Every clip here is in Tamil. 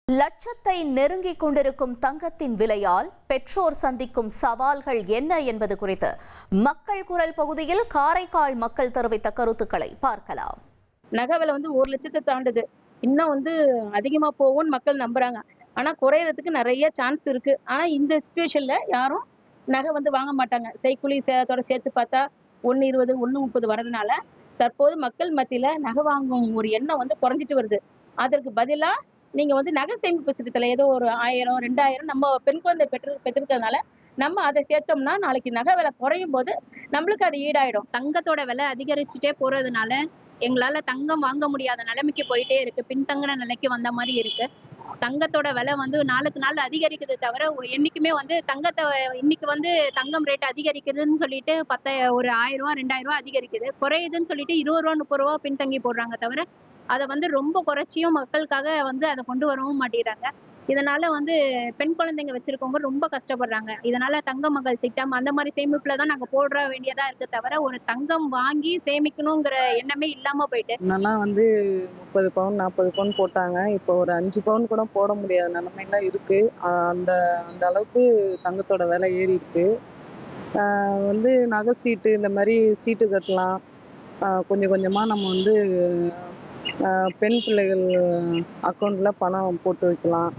லட்சத்தை நெருங்கிக் கொண்டிருக்கும் தங்கத்தின் விலையால் பெற்றோர் சந்திக்கும் சவால்கள் என்ன என்பது குறித்து மக்கள் குரல் பகுதியில் காரைக்கால் மக்கள் தெரிவித்த கருத்துக்களை பார்க்கலாம். நகை விலை 1,00,000 தாண்டுது. இன்னும் அதிகமா போகும்னு மக்கள் நம்புறாங்க. ஆனா குறையறதுக்கு நிறைய சான்ஸ் இருக்கு. ஆனா இந்த சிச்சுவேஷன்ல யாரும் நகை வாங்க மாட்டாங்க. செய்கூலி சேதாரத்தோட சேர்த்து பார்த்தா 1,20, 1,30 வரதுனால தற்போது மக்கள் மத்தியில நகை வாங்கும் ஒரு எண்ணம் குறைஞ்சிட்டு வருது. அதற்கு பதிலா நீங்க நகை சேமிப்பு திட்டத்துல ஏதோ ஒரு 1000, 2000 நம்ம பெண் குழந்தை பெற்றிருக்கிறதுனால நம்ம அதை சேர்த்தோம்னா நாளைக்கு நகை விலை குறையும் போது நம்மளுக்கு அது ஈடாயிடும். தங்கத்தோட விலை அதிகரிச்சுட்டே போறதுனால எங்களால தங்கம் வாங்க முடியாத நிலைமைக்கு போயிட்டே இருக்கு. பின்தங்கின நிலைக்கு வந்த மாதிரி இருக்கு. தங்கத்தோட விலை நாளுக்கு நாள் அதிகரிக்குது தவிர என்னைக்குமே தங்கத்தை இன்னைக்கு தங்கம் ரேட் அதிகரிக்குதுன்னு சொல்லிட்டு ஒரு 1000 ரூபா 2000 ரூபா அதிகரிக்குது. குறையுதுன்னு சொல்லிட்டு 20 ரூபா 30 ரூபா பின்தங்கி போடுறாங்க தவிர அதை ரொம்ப குறைச்சியும் மக்களுக்காக அதை கொண்டு வரவும் மாட்டேங்கிறாங்க. இதனால பெண் குழந்தைங்க வச்சிருக்கவங்க ரொம்ப கஷ்டப்படுறாங்க. இதனால தங்க மகள் திட்டம் அந்த மாதிரி சேமிப்புல தான் நாங்க போட வேண்டியதா இருக்கு தவிர ஒரு தங்கம் வாங்கி சேமிக்கணுங்கிற எண்ணமே இல்லாம போயிட்டு. முன்னெல்லாம் 30 பவுன் 40 பவுன் போட்டாங்க. இப்போ ஒரு 5 பவுன் கூட போட முடியாத நிலைமைலாம் இருக்கு. அந்த அந்த அளவுக்கு தங்கத்தோட விலை ஏறி இருக்கு. நகை சீட்டு இந்த மாதிரி சீட்டு கட்டலாம். கொஞ்சம் கொஞ்சமா நம்ம பெண் பிள்ளைகள் அக்கௌண்ட்ல பணம் போட்டு வைக்கலாம்.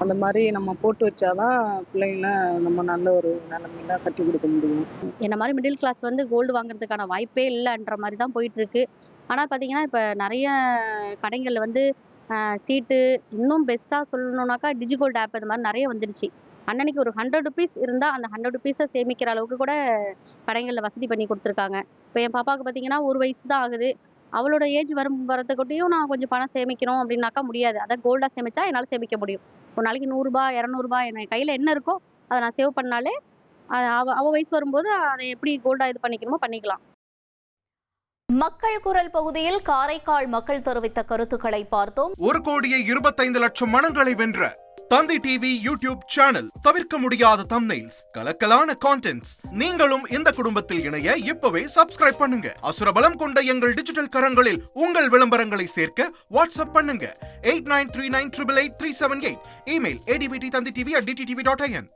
அந்த மாதிரி நம்ம போட்டு வச்சாதான் பிள்ளைங்கள நம்ம நல்ல ஒரு நிலைமையில கட்டி கொடுக்க முடியும். என்ன மாதிரி மிடில் கிளாஸ் கோல்டு வாங்குறதுக்கான வாய்ப்பே இல்லைன்ற மாதிரி தான் போயிட்டு இருக்கு. ஆனால் பார்த்தீங்கன்னா இப்போ நிறைய கடைகளில் சீட்டு இன்னும் பெஸ்ட்டாக சொல்லணுன்னாக்கா டிஜிகோல்டு ஆப் அது மாதிரி நிறைய வந்துருச்சு. அன்னன்னைக்கு ஒரு 100 ருபீஸ் இருந்தால் அந்த 100 ருபீஸை சேமிக்கிற அளவுக்கு கூட கடைகளில் வசதி பண்ணி கொடுத்துருக்காங்க. இப்போ என் பாப்பாவுக்கு பார்த்தீங்கன்னா 1 வயசு தான் ஆகுது. அவளோட ஏஜ் வரதுக்கிட்டையும் நான் கொஞ்சம் பணம் சேமிக்கணும் அப்படின்னாக்கா முடியாது. அதை கோல்டாக சேமிச்சா என்னால் சேமிக்க முடியும். ஒரு நாளைக்கு 100 ரூபாய் 200 ரூபாய் என் கையில் என்ன இருக்கோ அதை நான் சேவ் பண்ணாலே அவ வயசு வரும்போது அதை எப்படி கோல்டாக இது பண்ணிக்கணுமோ பண்ணிக்கலாம். மக்கள் குரல் பகுதியில் காரைக்கால் மக்கள் தெரிவித்த கருத்துக்களை பார்த்தோம். 1,25,00,000 மனங்களை வென்ற தந்தி டிவி யூடியூப் சேனல். தவிர்க்க முடியாத தம்ப்நெயில்ஸ், கலக்கலான கான்டென்ட்ஸ். நீங்களும் இந்த குடும்பத்தில் இணைய இப்பவே சப்ஸ்கிரைப் பண்ணுங்க. அசுரபலம் கொண்ட எங்கள் டிஜிட்டல் கரங்களில் உங்கள் விளம்பரங்களை சேர்க்க வாட்ஸ்அப் பண்ணுங்க. 8939883838. Email advtthanditv@dttv.in.